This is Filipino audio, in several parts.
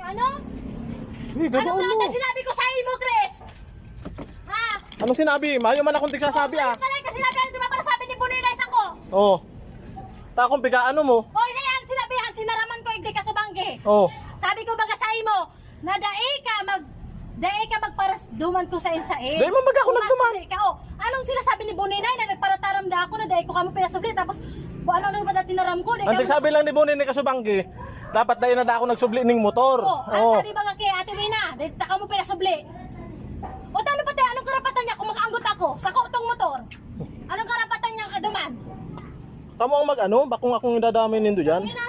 Ano? Gabaon Anong lahat mo. na sinabi ko sa mo, Chris? Ha? Anong sinabi? Mayo man akong tigsasabi ah. Pala kasi sinabi, ano diba para sabi ni Bunilais ako? Oo. Ta akong pigaan mo. O, isa yan, sinabihan, tinaraman ko, hindi ka subangge. Oo. Sabi ko baga sa mo, na dae ka magparas duman ko sa insae. Dahil man baga ako nagduman. Anong sila sabi ni Bunilay na nagparataram da ako na dae ko kamo pinasubli tapos ano nang ba tinaram ko? Ang tigsabi lang ni Bonin ni Kasubanggi, dapat dahil na da ako nagsubli ning motor. Ano sabi baga kay Ate Wina, dae ta kamo pinasubli. O tano pa tayo, anong karapatan niya kung mag-anggot ako sa utong motor? Anong karapatan niya kaduman? Tamo ang mag-ano, bakong akong idadamay nindo dyan. Ina.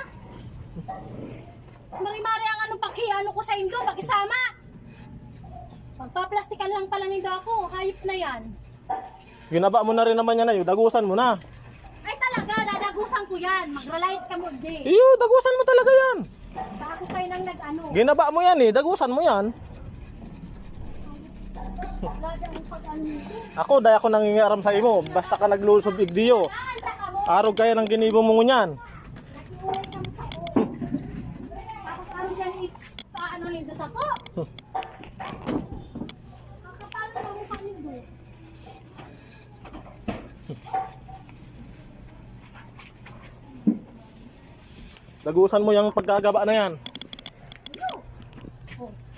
Mari-mari ang anong pakiano ko sa indo, pakisama. Magpaplastikan lang pala nindo ako, hayop na yan. Ginaba mo na rin naman yan na yun, dagusan mo na. Ay talaga, dadagusan ko yan. Mag-realize ka mo, di. Iyo, dagusan mo talaga yan. Bako kayo nang nag-ano. Ginaba mo yan eh, dagusan mo yan. Lagi ang pag-ano nito. Ako, dahil ako nangingaram sa imo, basta ka naglusob igdiyo. Anta ka mo. Arog kaya ng ginibo mo ngunyan. Nakiulay ka mo sa ko. Ako kami dyan paano nindo sa ko. Kakapalo na mo pa nindo. Dagusan mo yung pagkagaba na yan.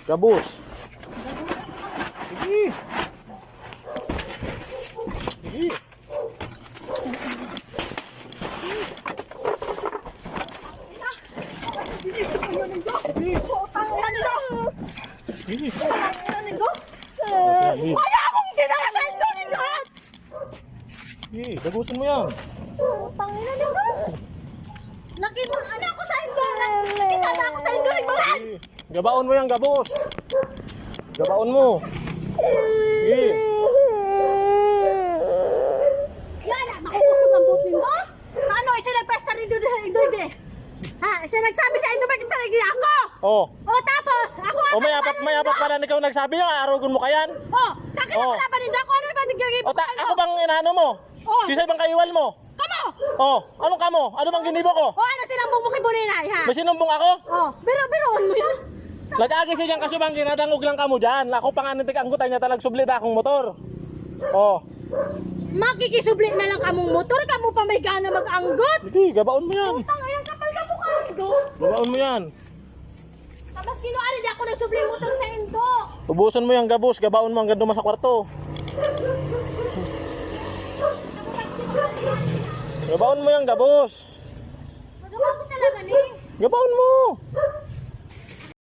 Gabus. Sige. Sige. Sige. Wala akong ginala sa indo nindo! Sige, dagusan mo yan. Pangina nindo! Nakita ako sa indo! Nakita na ako sa indo! Nagbalan! Sige. Gabaon mo yan, gabos. Gabaon mo. Sige. Yana, makukusog ang buot nindo? Ano, isa nagpesta rin doon sa indo hindi? Ha? Isa nagsabi sa indo magkista rin ako! Oh. O tapos, ako O may apat pala ikaw nagsabi yung arogon mo kayan. O, takit Oh. ako laban nindo ako! Ano ba nagiging O ako bang inano mo? Oh. Sisay bang kaiwal mo? Kamo! Oh, anong kamo? Ano bang ginibo ko? O ano tinambong mo kay Buninay ha? May sinumbong ako? O, biro-biroon mo yan? Lagagi siyang kasubang ginadangog lang kamo dyan. Ako pa nga nitig anggutan niya talag sublit akong motor. Oh. Makikisubli na lang kamong motor, kamo pa may gana mag-anggot. Sige, gabaon mo yan. Tanga yan, kapal ka mukha nindo. Gabaon mo yan. Tapos kinuari di ako nagsubli motor sa indo. Ubuson mo yung gabos, gabaon mo hanggang dumas sa kwarto. Gabaon mo yung gabos. Magawa ko talaga ni. Gabaon mo.